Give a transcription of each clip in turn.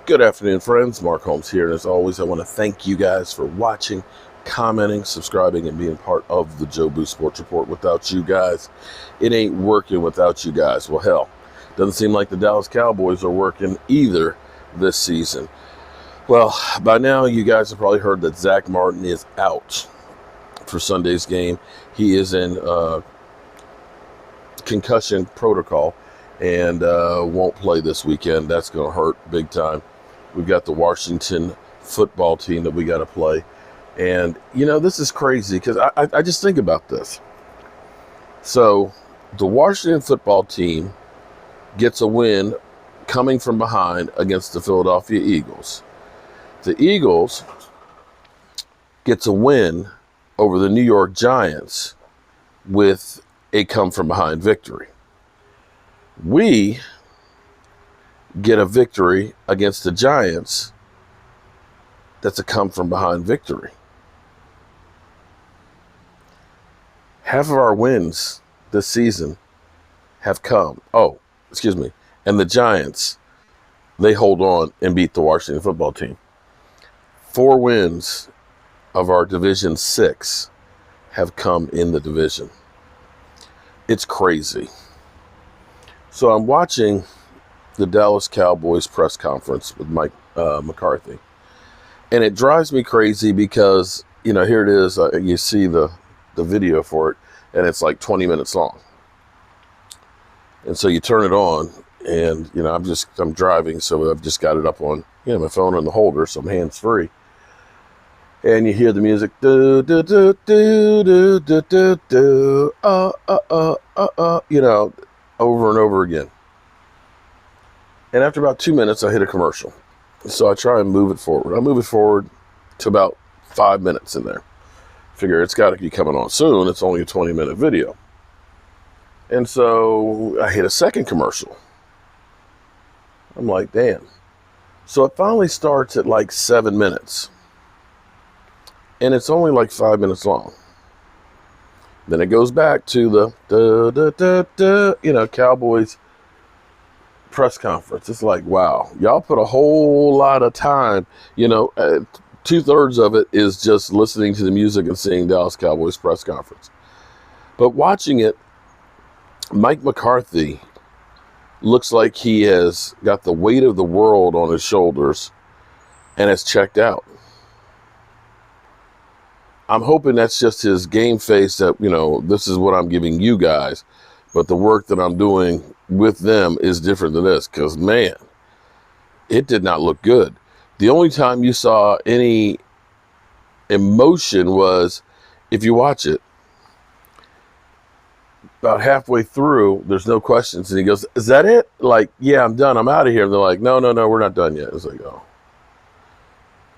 Good afternoon, friends. Mark Holmes here, and as always, I want to thank you guys for watching, commenting, subscribing, and being part of the Joe Boo Sports Report. Without you guys, it ain't working without you guys. Well, hell, doesn't seem like the Dallas Cowboys are working either this season. Well, by now, you guys have probably heard that Zack Martin is out for Sunday's game. He is in concussion protocol and won't play this weekend. That's going to hurt big time. We've got the Washington football team that we got to play. And, you know, this is crazy because I just think about this. So the Washington football team gets a win coming from behind against the Philadelphia Eagles. The Eagles gets a win over the New York Giants with a come-from-behind victory. We get a victory against the Giants that's a come-from-behind victory. Half of our wins this season have come. And the Giants, they hold on and beat the Washington football team. 4 wins of our Division 6 have come in the division. It's crazy. So I'm watching the Dallas Cowboys press conference with Mike McCarthy. And it drives me crazy because, you know, here it is. You see the video for it, and it's like 20 minutes long. And so you turn it on, and, you know, I'm driving, so I've just got it up on, you know, my phone in the holder, so I'm hands-free. And you hear the music, do, do, do, do, do, do, do, do, you know, over and over again. And after about 2 minutes, I hit a commercial. So I try and move it forward. I move it forward to about 5 minutes in there. Figure it's got to be coming on soon. It's only a 20-minute video. And so I hit a second commercial. I'm like, damn. So it finally starts at like 7 minutes. And it's only like 5 minutes long. Then it goes back to the Cowboys press conference. It's like, wow, y'all put a whole lot of time. 2/3 of it is just listening to the music and seeing Dallas Cowboys press conference. But watching it, Mike McCarthy looks like he has got the weight of the world on his shoulders and has checked out. I'm hoping that's just his game face that, you know, this is what I'm giving you guys, but the work that I'm doing with them is different than this, because, man, it did not look good. The only time you saw any emotion was, if you watch it, about halfway through, there's no questions, and he goes, is that it? Like, yeah, I'm done. I'm out of here. And they're like, no, we're not done yet. It's like, oh.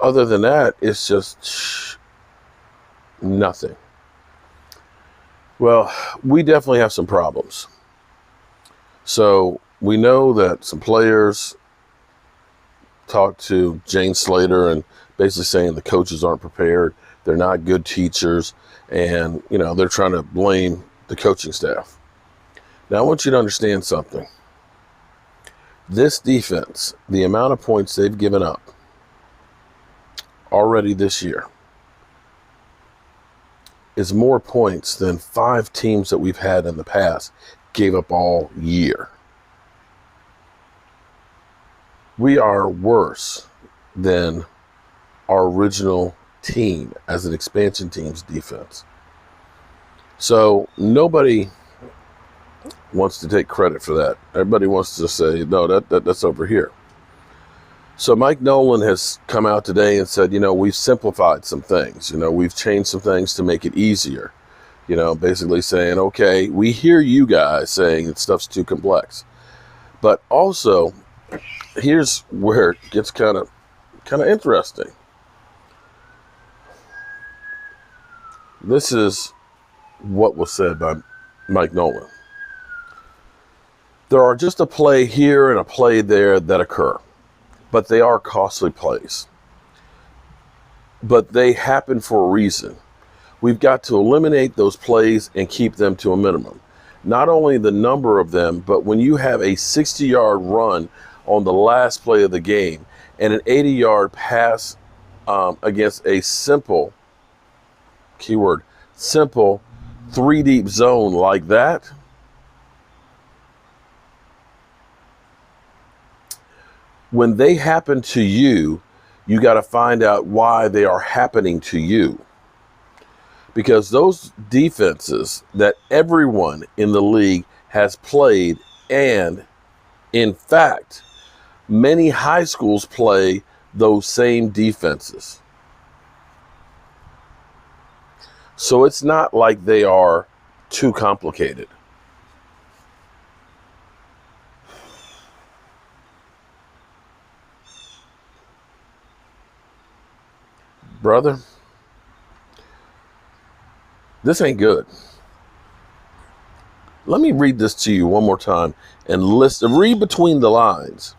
Other than that, it's just nothing. Well, we definitely have some problems. So we know that some players talked to Jane Slater and basically saying the coaches aren't prepared. They're not good teachers. And, you know, they're trying to blame the coaching staff. Now, I want you to understand something. This defense, the amount of points they've given up already this year, is more points than 5 teams that we've had in the past gave up all year. We are worse than our original team as an expansion team's defense. So nobody wants to take credit for that. Everybody wants to say, no, that's over here. So Mike Nolan has come out today and said, you know, we've simplified some things. You know, we've changed some things to make it easier. You know, basically saying, okay, we hear you guys saying that stuff's too complex. But also, here's where it gets kind of interesting. This is what was said by Mike Nolan. There are just a play here and a play there that occur, but they are costly plays. But they happen for a reason. We've got to eliminate those plays and keep them to a minimum. Not only the number of them, but when you have a 60-yard run on the last play of the game and an 80-yard pass against a simple, keyword, simple 3-deep zone like that, when they happen to you, you got to find out why they are happening to you. Because those defenses that everyone in the league has played, and in fact, many high schools play those same defenses. So it's not like they are too complicated. Brother, this ain't good. Let me read this to you one more time and read between the lines.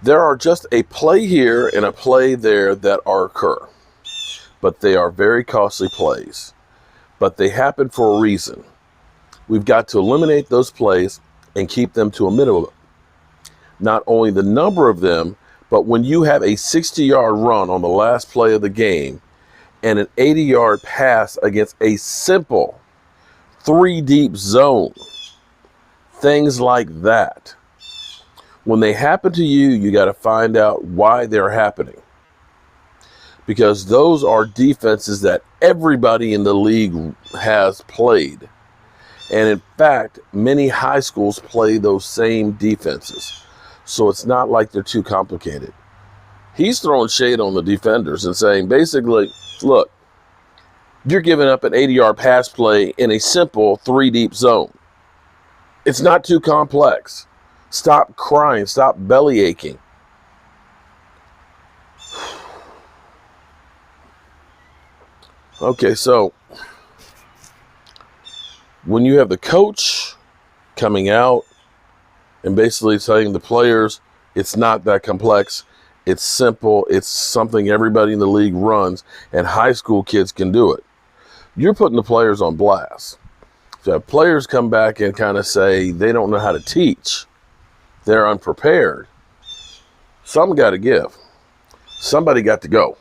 There are just a play here and a play there that occur, but they are very costly plays. But they happen for a reason. We've got to eliminate those plays and keep them to a minimum. Not only the number of them, but when you have a 60-yard run on the last play of the game and an 80-yard pass against a simple 3-deep zone, things like that. When they happen to you, you got to find out why they're happening. Because those are defenses that everybody in the league has played. And in fact, many high schools play those same defenses. So it's not like they're too complicated. He's throwing shade on the defenders and saying, basically, look, you're giving up an 80-yard pass play in a simple 3-deep zone. It's not too complex. Stop crying. Stop belly aching. Okay, so when you have the coach coming out and basically telling the players it's not that complex, it's simple, it's something everybody in the league runs, and high school kids can do it, you're putting the players on blast. So if players come back and kind of say they don't know how to teach, they're unprepared, something got to give. Somebody got to go.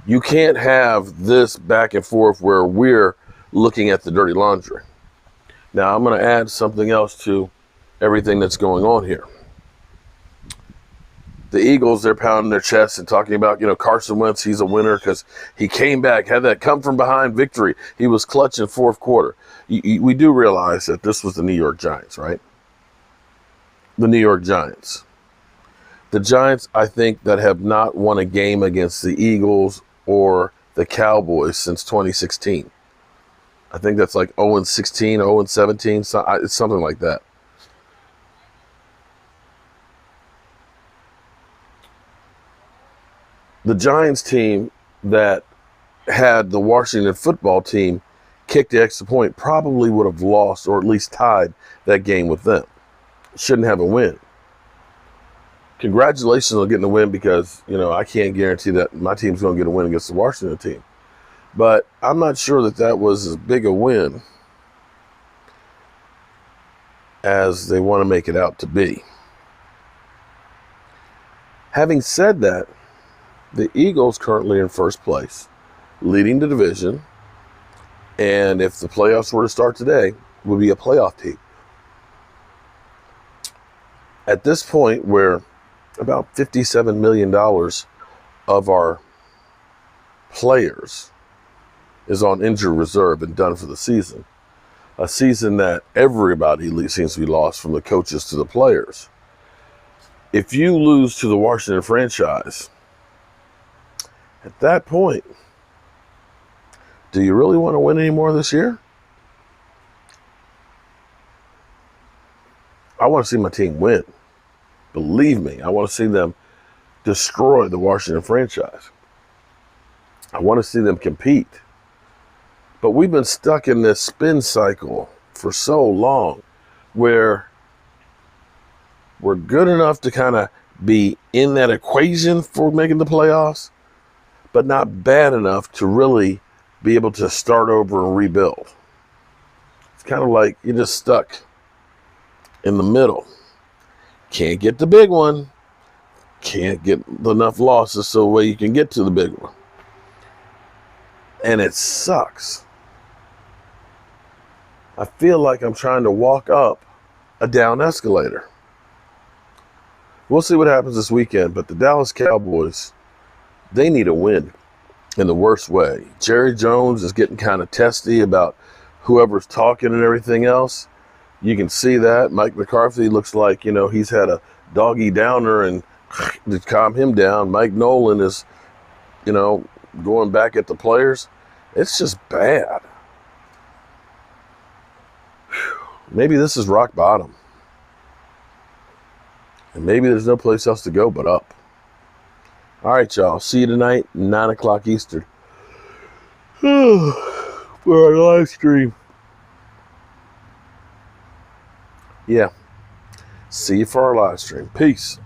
You can't have this back and forth where we're looking at the dirty laundry. Now, I'm going to add something else to everything that's going on here. The Eagles, they're pounding their chests and talking about, Carson Wentz, he's a winner because he came back, had that come from behind victory. He was clutch in fourth quarter. We do realize that this was the New York Giants, right? The New York Giants. The Giants, I think, that have not won a game against the Eagles or the Cowboys since 2016. I think that's like 0-16, 0-17, it's something like that. The Giants team that had the Washington football team kick the extra point probably would have lost or at least tied that game with them. Shouldn't have a win. Congratulations on getting a win because, I can't guarantee that my team's going to get a win against the Washington team. But I'm not sure that that was as big a win as they want to make it out to be. Having said that, the Eagles currently in first place, leading the division, and if the playoffs were to start today, would be a playoff team. At this point, where about $57 million of our players is on injured reserve and done for the season, a season that everybody seems to be lost, from the coaches to the players. If you lose to the Washington franchise, at that point, do you really want to win any more this year? I want to see my team win. Believe me, I want to see them destroy the Washington franchise. I want to see them compete. But we've been stuck in this spin cycle for so long where we're good enough to kind of be in that equation for making the playoffs, but not bad enough to really be able to start over and rebuild. It's kind of like you're just stuck in the middle. Can't get the big one. Can't get enough losses so way you can get to the big one. And it sucks. I feel like I'm trying to walk up a down escalator. We'll see what happens this weekend, but the Dallas Cowboys, they need a win in the worst way. Jerry Jones is getting kind of testy about whoever's talking and everything else. You can see that. Mike McCarthy looks like, he's had a doggy downer and to calm him down. Mike Nolan is, going back at the players. It's just bad. Maybe this is rock bottom. And maybe there's no place else to go but up. All right, y'all. See you tonight, 9 o'clock Eastern. For our live stream. Yeah. See you for our live stream. Peace.